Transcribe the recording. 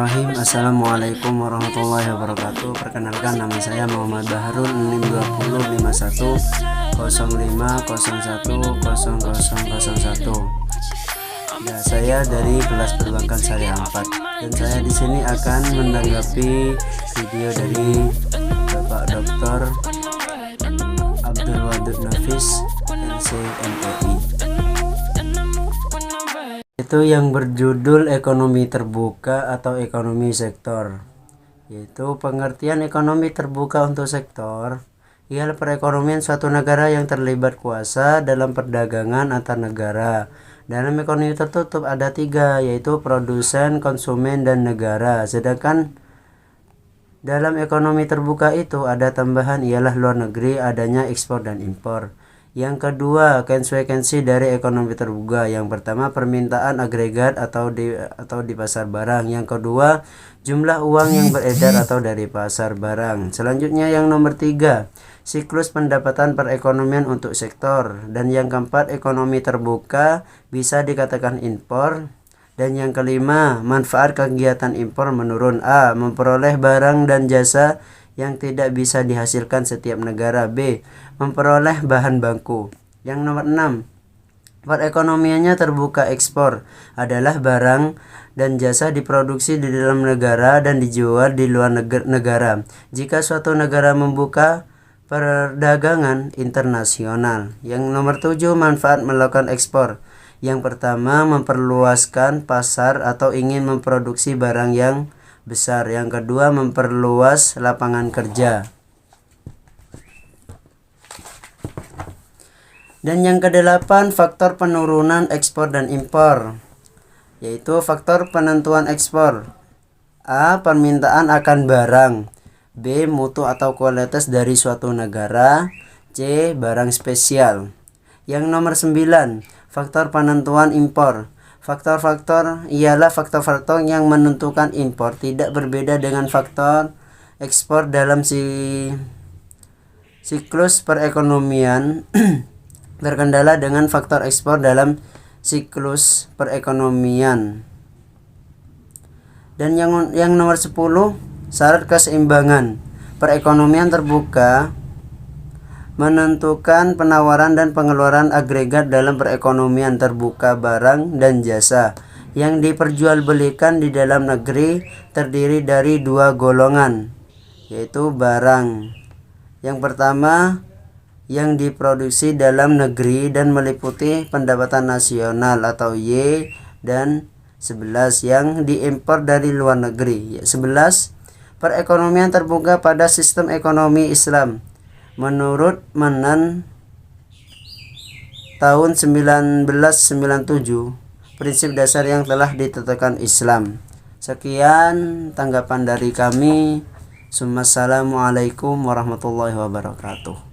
Assalamualaikum warahmatullahi wabarakatuh. Perkenalkan, nama saya Muhammad Baharul, NIM 205105010001. Ya, saya dari kelas perbankan syariah 4 dan saya di sini akan menanggapi video dari Bapak Dr. Abdul Wadud Nafis, LC/MPI. Itu yang berjudul ekonomi terbuka atau ekonomi sektor. Yaitu pengertian ekonomi terbuka untuk sektor ialah perekonomian suatu negara yang terlibat kuasa dalam perdagangan antar negara. Dalam ekonomi tertutup ada 3, yaitu produsen, konsumen, dan negara. Sedangkan dalam ekonomi terbuka itu ada tambahan, ialah luar negeri, adanya ekspor dan impor. Yang kedua, konsekuensi dari ekonomi terbuka. Yang pertama, permintaan agregat atau di pasar barang. Yang kedua, jumlah uang yang beredar atau dari pasar barang. Selanjutnya yang nomor 3, siklus pendapatan perekonomian untuk sektor. Dan yang keempat, ekonomi terbuka bisa dikatakan impor. Dan yang kelima, manfaat kegiatan impor menurun. A. Memperoleh barang dan jasa yang tidak bisa dihasilkan setiap negara. B. Memperoleh bahan baku. Yang nomor 6, perekonomiannya terbuka ekspor adalah barang dan jasa diproduksi di dalam negara dan dijual di luar negara. Jika suatu negara membuka perdagangan internasional. Yang nomor 7, manfaat melakukan ekspor. Yang pertama, memperluaskan pasar atau ingin memproduksi barang yang besar. Yang kedua, memperluas lapangan kerja. Dan yang ke-8, faktor penurunan ekspor dan impor, yaitu faktor penentuan ekspor. A. Permintaan akan barang. B. Mutu atau kualitas dari suatu negara. C. Barang spesial. Yang nomor 9, faktor penentuan impor. Faktor-faktor ialah faktor-faktor yang menentukan impor, tidak berbeda dengan faktor ekspor dalam siklus perekonomian. Terkendala dengan faktor ekspor dalam siklus perekonomian. Dan yang nomor 10, syarat keseimbangan. Perekonomian terbuka menentukan penawaran dan pengeluaran agregat dalam perekonomian terbuka. Barang dan jasa yang diperjualbelikan di dalam negeri terdiri dari 2 golongan, yaitu barang. Yang pertama, yang diproduksi dalam negeri dan meliputi pendapatan nasional atau Y, dan 11, yang diimpor dari luar negeri. 11, perekonomian terbuka pada sistem ekonomi Islam menurut Menan tahun 1997, prinsip dasar yang telah ditetapkan Islam. Sekian tanggapan dari kami. Assalamualaikum warahmatullahi wabarakatuh.